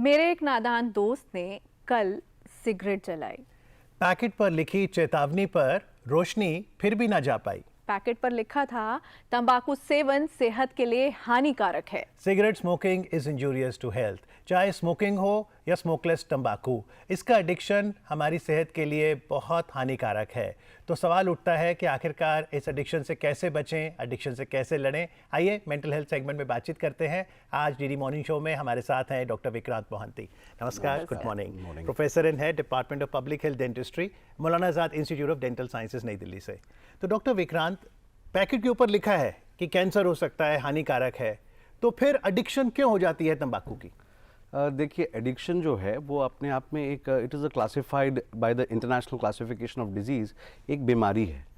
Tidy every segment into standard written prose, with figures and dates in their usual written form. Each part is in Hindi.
मेरे एक नादान दोस्त ने कल सिगरेट जलाई। पैकेट पर लिखी चेतावनी पर रोशनी फिर भी ना जा पाई। पैकेट पर लिखा था तंबाकू सेवन सेहत के लिए हानिकारक है। Cigarette smoking is injurious to health. चाहे स्मोकिंग हो या स्मोकलेस तंबाकू, इसका एडिक्शन हमारी सेहत के लिए बहुत हानिकारक है। तो सवाल उठता है कि आखिरकार इस एडिक्शन से कैसे बचें, एडिक्शन से कैसे लड़ें। आइए मेंटल हेल्थ सेगमेंट में बातचीत करते हैं। आज डीडी मॉर्निंग शो में हमारे साथ हैं डॉक्टर विक्रांत मोहंती। नमस्कार, गुड मॉर्निंग। प्रोफेसर इन है department of public health dentistry, Maulana Azad institute of dental sciences, नई दिल्ली से। तो डॉक्टर विक्रांत, पैकेट के ऊपर लिखा है कि कैंसर हो सकता है, हानिकारक है, तो फिर एडिक्शन क्यों हो जाती है तंबाकू की? देखिए, एडिक्शन जो है वो अपने आप में एक it is a classified by the international classification of disease, एक बीमारी है।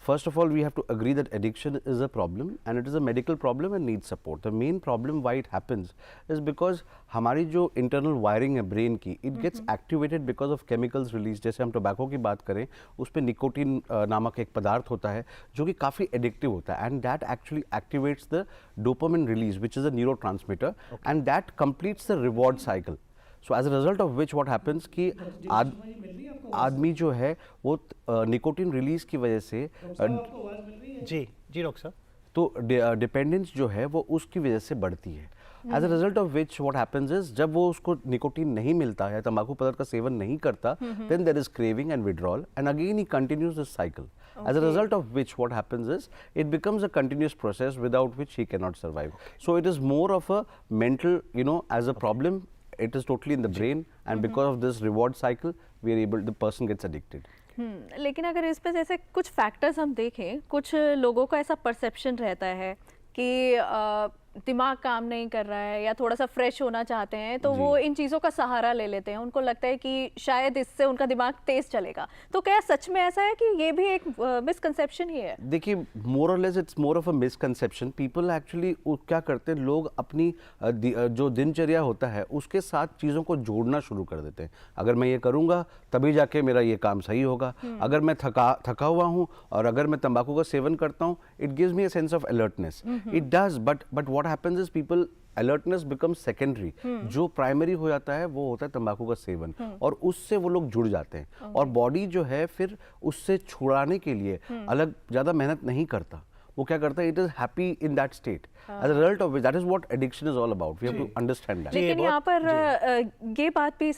First of all, we have to agree that addiction is a problem and it is a medical problem and needs support. The main problem why it happens is because हमारी जो internal wiring है brain की, it gets activated because of chemicals released. जैसे हम tobacco की बात करें, उस पे nicotine नामक एक पदार्थ होता है जो कि काफ़ी addictive होता है, and that actually activates the dopamine release, which is a neurotransmitter, and that completes the reward cycle. So as a result of which what happens कि आदमी जो है वो निकोटिन रिलीज की वजह से जी जी डॉक्टर साहब, तो डिपेंडेंस जो है वो उसकी वजह से बढ़ती है। As a result of which what happens is, जब वो उसको निकोटिन नहीं मिलता है, तंबाकू पदार्थ का सेवन नहीं करता, then there is craving and withdrawal and again he continues this cycle. As a result of which what happens is it becomes a continuous process without which he cannot survive. So it is more of a mental, as a problem. It is totally in the brain, and because of this reward cycle, the person gets addicted. लेकिन अगर इस पे जैसे कुछ फैक्टर्स हम देखें, कुछ लोगों का ऐसा परसेप्शन रहता है कि दिमाग काम नहीं कर रहा है या थोड़ा सा फ्रेश होना चाहते हैं, तो वो इन चीज़ों का सहारा ले लेते हैं। उनको लगता है कि शायद इससे उनका दिमाग तेज चलेगा। तो क्या सच में ऐसा है कि ये भी एक मिसकंसेप्शन ही है? देखिए, मोर और less it's more of a misconception. People actually क्या करते हैं, लोग अपनी जो दिनचर्या होता है उसके साथ चीज़ों को जोड़ना शुरू कर देते हैं। अगर मैं ये करूँगा तभी जाके मेरा ये काम सही होगा। अगर मैं थका हुआ हूँ और अगर मैं तंबाकू का सेवन करता हूँ, it gives me a sense of alertness. It does, but what happens is people alertness becomes secondary. जो प्राइमरी हो जाता है वो होता है तंबाकू का सेवन, और उससे वो लोग जुड़ जाते हैं। और बॉडी जो है फिर उससे छुड़ाने के लिए अलग ज़्यादा मेहनत नहीं करता। वो क्या करता है, it is happy in that state. As a result of which that is what addiction is all about. We have to understand that. लेकिन यहाँ पर ये बात भी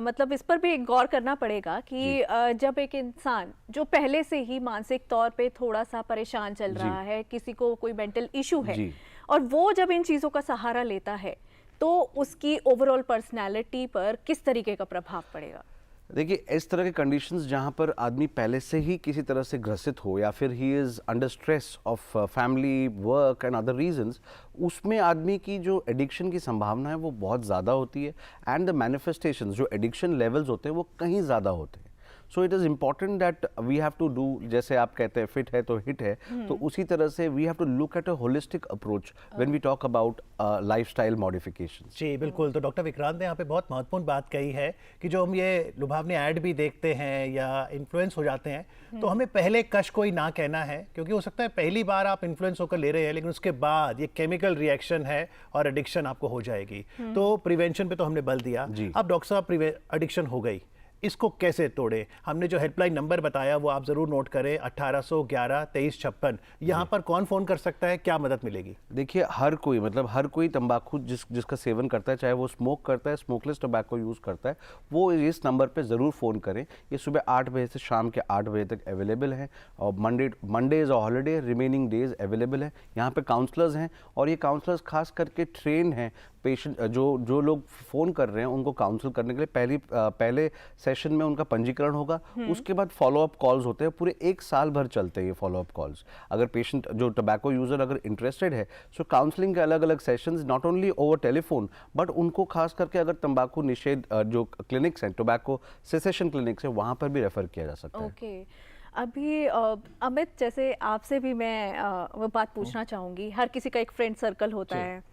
मतलब इस पर भी गौर करना पड़ेगा कि जब एक इंसान जो पहले से ही मानसिक तौर पे थोड़ा सा परेशान चल रहा है, किसी को कोई मेंटल इशू है, और वो जब इन चीज़ों का सहारा लेता है, तो उसकी ओवरऑल पर्सनैलिटी पर किस तरीके का प्रभाव पड़ेगा? देखिए, इस तरह के कंडीशंस जहाँ पर आदमी पहले से ही किसी तरह से ग्रसित हो या फिर he is under stress of family, work and other reasons, उसमें आदमी की जो एडिक्शन की संभावना है वो बहुत ज़्यादा होती है, एंड द मैनिफेस्टेशंस, जो एडिक्शन लेवल्स होते हैं वो कहीं ज़्यादा होते हैं। So it is important that we have to do, जैसे आप कहते हैं फिट है तो हिट है, तो उसी तरह से we have to look at a holistic approach when we talk about lifestyle modification. जी बिल्कुल। तो डॉक्टर विक्रांत ने यहाँ पे बहुत महत्वपूर्ण बात कही है कि जो हम ये लुभावनी ऐड भी देखते हैं या इन्फ्लुएंस हो जाते हैं, तो हमें पहले कश कोई ना कहना है, क्योंकि हो सकता है पहली बार आप इन्फ्लुएंस होकर ले रहे हैं, लेकिन उसके बाद ये केमिकल रिएक्शन है और एडिक्शन आपको हो जाएगी। तो प्रिवेंशन पे तो हमने बल दिया। अब डॉक्टर साहब, एडिक्शन हो गई, इसको कैसे तोड़े? हमने जो हेल्पलाइन नंबर बताया वो आप ज़रूर नोट करें, 1811 2356। यहाँ पर कौन फ़ोन कर सकता है, क्या मदद मिलेगी? देखिए, हर कोई तंबाकू जिसका सेवन करता है, चाहे वो स्मोक करता है, स्मोकलेस टोबैको यूज़ करता है, वो इस नंबर पे ज़रूर फ़ोन करें। ये सुबह 8 बजे से शाम के 8 बजे तक अवेलेबल है, और Monday is a holiday, remaining days available है। यहाँ पे काउंसलर्स हैं, और ये काउंसलर्स खास करके ट्रेन हैं। पेशेंट जो लोग फ़ोन कर रहे हैं उनको काउंसिल करने के लिए पहले सेशन में उनका पंजीकरण होगा, उसके बाद फॉलोअप कॉल्स होते हैं, पूरे 1 साल भर चलते हैं ये फॉलोअप कॉल्स। अगर पेशेंट जो टोबैको यूज़र अगर इंटरेस्टेड है, सो काउंसलिंग के अलग अलग sessions, not only over telephone, but उनको खास करके अगर तंबाकू निषेध जो क्लिनिक्स हैं, टोबैको सेसेशन क्लिनिक्स है, वहाँ पर भी रेफर किया जा सकता है। अभी अमित, जैसे आपसे भी मैं वो बात पूछना चाहूँगी। हर किसी का एक फ्रेंड सर्कल होता है,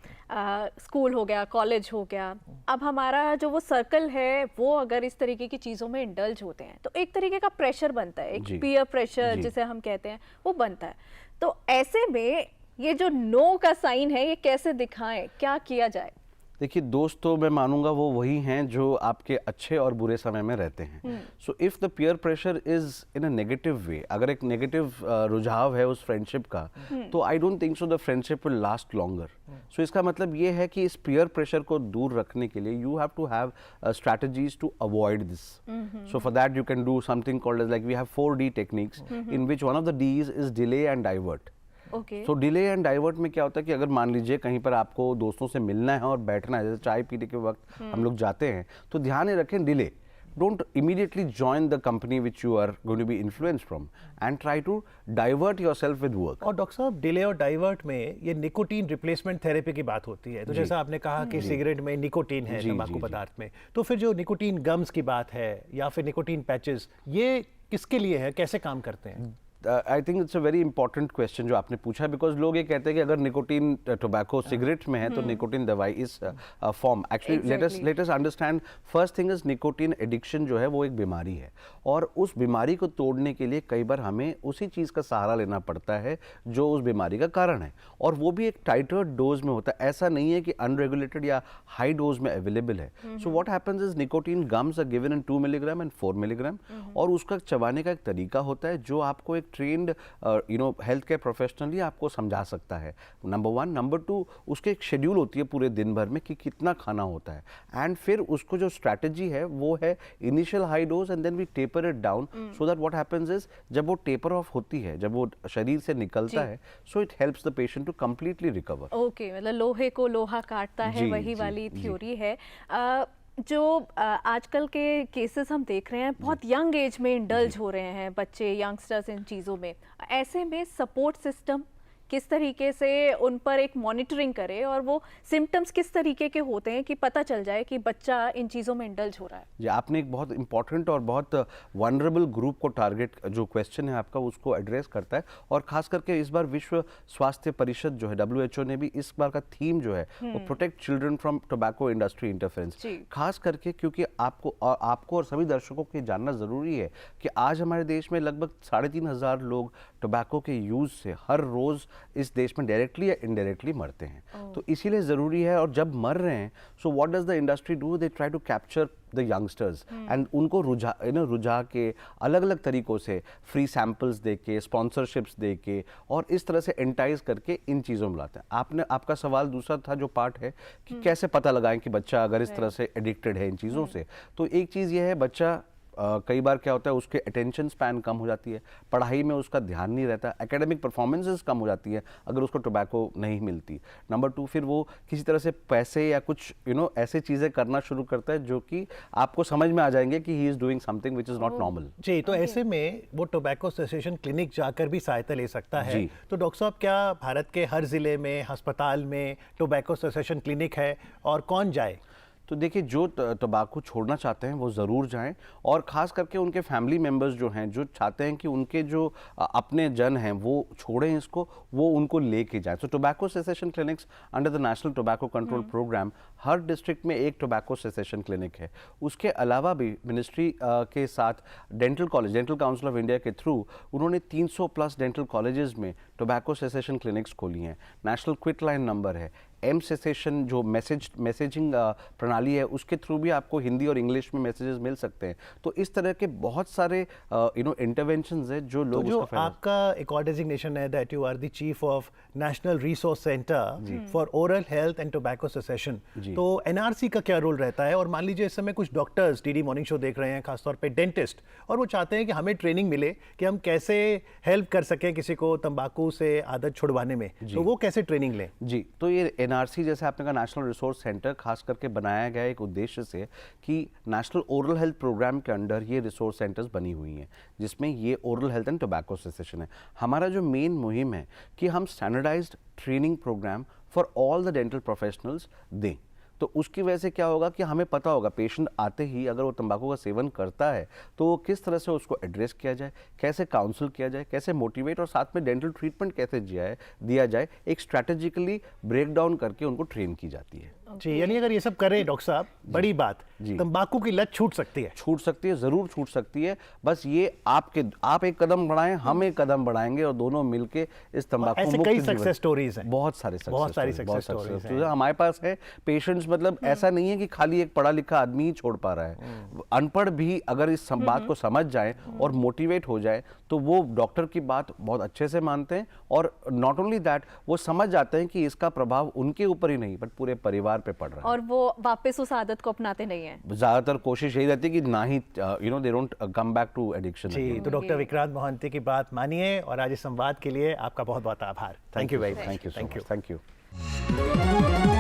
स्कूल हो गया, कॉलेज हो गया। अब हमारा जो वो सर्कल है वो अगर इस तरीके की चीज़ों में इंडल्ज होते हैं, तो एक तरीके का प्रेशर बनता है, एक पीयर प्रेशर जिसे हम कहते हैं, वो बनता है। तो ऐसे में ये जो नो का साइन है, ये कैसे दिखाएं, क्या किया जाए? देखिए दोस्त तो मैं मानूंगा वो वही हैं जो आपके अच्छे और बुरे समय में रहते हैं। So if the peer pressure is in a negative way, अगर एक नेगेटिव रुझाव है उस फ्रेंडशिप का, तो I don't think so the friendship will last longer. So इसका मतलब ये है कि इस पीयर प्रेशर को दूर रखने के लिए you have to have strategies to avoid this. So for that you can do something called as, like we have 4D techniques in which one of the Ds is delay and divert. So delay and divert में क्या होता है कि अगर मान लीजिए कहीं पर आपको दोस्तों से मिलना है और बैठना है, जैसे चाय पीने के वक्त हम लोग जाते हैं, तो ध्यान रखें delay. Don't immediately join the company which you are going to be influenced from and try to divert yourself with work. और डॉक्टर साहब, डिले और डाइवर्ट में ये निकोटीन रिप्लेसमेंट थेरेपी की बात होती है, तो जैसा आपने कहा कि सिगरेट में निकोटीन है, तंबाकू पदार्थ में, तो फिर जो निकोटीन गम्स की बात है या फिर निकोटीन पैचेस, ये किसके लिए है, कैसे काम करते हैं? I think it's a very important question जो आपने पूछा, बिकॉज लोग ये कहते हैं कि अगर निकोटीन टोबैको सिगरेट में है तो निकोटीन दवाई इस form. Actually let us understand, first thing is nicotine addiction जो है वो एक बीमारी है, और उस बीमारी को तोड़ने के लिए कई बार हमें उसी चीज़ का सहारा लेना पड़ता है जो उस बीमारी का कारण है, और वो भी एक टाइटर डोज में होता है। ऐसा नहीं है कि अनरेगुलेटेड या हाई डोज में अवेलेबल है। So what happens is nicotine gums are given in 2 milligram and 4 milligram, और उसका चबाने का एक तरीका होता है जो आपको एक ट्रेंड हेल्थ केयर प्रोफेशनली आपको समझा सकता है, नंबर 1। नंबर 2, उसके एक शेड्यूल होती है पूरे दिन भर में कि कितना खाना होता है, एंड फिर उसको जो स्ट्रैटेजी है वो है initial high dose and then we taper it down, so that what happens is जब वो टेपर ऑफ होती है, जब वो शरीर से निकलता है, so it helps the patient to completely recover. Okay, मतलब लोहे को लोहा काटता है, वही वाली थ्योरी है। जो आजकल के केसेस हम देख रहे हैं, बहुत यंग एज में इंडल्ज हो रहे हैं बच्चे, यंगस्टर्स इन चीज़ों में। ऐसे में सपोर्ट सिस्टम किस तरीके से उन पर एक मॉनिटरिंग करे, और वो सिम्टम्स किस तरीके के होते हैं कि पता चल जाए कि बच्चा इन चीज़ों में इंडल्ज हो रहा है? जी, आपने एक बहुत इंपॉर्टेंट और बहुत वनरेबल ग्रुप को टारगेट, जो क्वेश्चन है आपका, उसको एड्रेस करता है। और खास करके इस बार विश्व स्वास्थ्य परिषद जो है, WHO ने भी इस बार का थीम जो है वो protect children from tobacco industry interference, खास करके क्योंकि आपको और सभी दर्शकों को जानना ज़रूरी है कि आज हमारे देश में लगभग 3,500 लोग टोबैको के यूज़ से हर रोज़ इस देश में डायरेक्टली या इनडायरेक्टली मरते हैं। तो इसीलिए ज़रूरी है, और जब मर रहे हैं, so what does the industry do, they try to capture the youngsters and उनको रुझा के अलग अलग तरीक़ों से फ्री सैम्पल्स दे के, स्पॉन्सरशिप्स दे के, और इस तरह से एंटाइज करके इन चीज़ों में लाते हैं। आपका सवाल दूसरा था जो पार्ट है कि कैसे पता लगाएं कि बच्चा अगर इस तरह से एडिक्टेड है इन चीज़ों से। तो एक चीज़ ये है, बच्चा कई बार क्या होता है, उसके अटेंशन स्पैन कम हो जाती है, पढ़ाई में उसका ध्यान नहीं रहता, एकेडमिक परफॉर्मेंसेस कम हो जाती है अगर उसको टोबैको नहीं मिलती। नंबर 2, फिर वो किसी तरह से पैसे या कुछ ऐसे चीज़ें करना शुरू करता है जो कि आपको समझ में आ जाएंगे कि he is doing something which is not normal. जी, तो ऐसे में वो टोबैको सेसेशन क्लिनिक जाकर भी सहायता ले सकता है। तो डॉक्टर साहब, क्या भारत के हर जिले में, अस्पताल में टोबैको सेसेशन क्लिनिक है, और कौन जाए? तो देखिए, जो तंबाकू छोड़ना चाहते हैं वो ज़रूर जाएं, और ख़ास करके उनके फैमिली मेम्बर्स जो हैं, जो चाहते हैं कि उनके जो अपने जन हैं वो छोड़ें इसको, वो उनको लेके जाएं। तो tobacco cessation clinics under the national tobacco control programme, हर डिस्ट्रिक्ट में एक टोबैको सेसेशन क्लिनिक है। उसके अलावा भी मिनिस्ट्री के साथ डेंटल काउंसिल ऑफ इंडिया के थ्रू उन्होंने 300+ डेंटल कॉलेजेस में टोबैको सेसेशन क्लिनिक्स खोली हैं। नेशनल क्विट लाइन नंबर है, एम सेसेशन जो मैसेजिंग प्रणाली है, उसके थ्रू भी आपको हिंदी और इंग्लिश में मैसेजेस मिल सकते हैं। तो इस तरह के बहुत सारे इंटरवेंशंस हैं जो लोग, जो आपका एक और डेजिग्नेशन है that you are the chief of national resource centre for oral health and tobacco cessation, तो NRC का क्या रोल रहता है? और मान लीजिए इस समय कुछ डॉक्टर्स DD मॉर्निंग शो देख रहे हैं, खासतौर पे डेंटिस्ट, और वो चाहते हैं कि हमें ट्रेनिंग मिले कि हम कैसे हेल्प कर सकें किसी को तंबाकू से आदत छुड़वाने में, तो वो कैसे ट्रेनिंग लें? जी, तो ये NRC, जैसे आपने कहा, नेशनल रिसोर्स सेंटर, खास करके बनाया गया एक उद्देश्य से कि नेशनल ओरल हेल्थ प्रोग्राम के अंडर ये रिसोर्स सेंटर्स बनी हुई हैं, जिसमें ये oral health and tobacco cessation है। हमारा जो मेन मुहिम है कि हम standardised training programme for all the dental professionals दें। तो उसकी वजह से क्या होगा कि हमें पता होगा पेशेंट आते ही अगर वो तंबाकू का सेवन करता है तो किस तरह से उसको एड्रेस किया जाए, कैसे काउंसिल किया जाए, कैसे मोटिवेट, और साथ में डेंटल ट्रीटमेंट कैसे दिया जाए, एक स्ट्रैटेजिकली ब्रेक डाउन करके उनको ट्रेन की जाती है। जी, यानी अगर ये सब करें डॉक्टर साहब, बड़ी बात, जी। तंबाकू की लत छूट सकती है। छूट सकती है, जरूर छूट सकती है। बस ये आप एक कदम बढ़ाएं, हम एक कदम बढ़ाएंगे और दोनों मिलके इस तंबाकू ऐसे मुक्त कई जीवन- सक्सेस स्टोरीज हैं। बहुत सारी success stories हैं। हमारे पास है पेशेंट्स। मतलब ऐसा नहीं है कि खाली एक पढ़ा लिखा आदमी ही छोड़ पा रहा है। अनपढ़ भी अगर इस बात को समझ जाए और मोटिवेट हो जाए तो वो डॉक्टर की बात बहुत अच्छे से मानते हैं। और नॉट ओनली दैट, वो समझ जाते हैं कि इसका प्रभाव उनके ऊपर ही नहीं बट पूरे परिवार पे पड़ रहा है। और वो वापस उस आदत को अपनाते नहीं हैं। ज्यादातर कोशिश यही रहती है कि ना ही they don't come back to addiction. जी, तो डॉक्टर विक्रांत मोहंती की बात मानिए और आज इस संवाद के लिए आपका बहुत बहुत आभार। Thank you very much. Thank you, thank you. Thank you.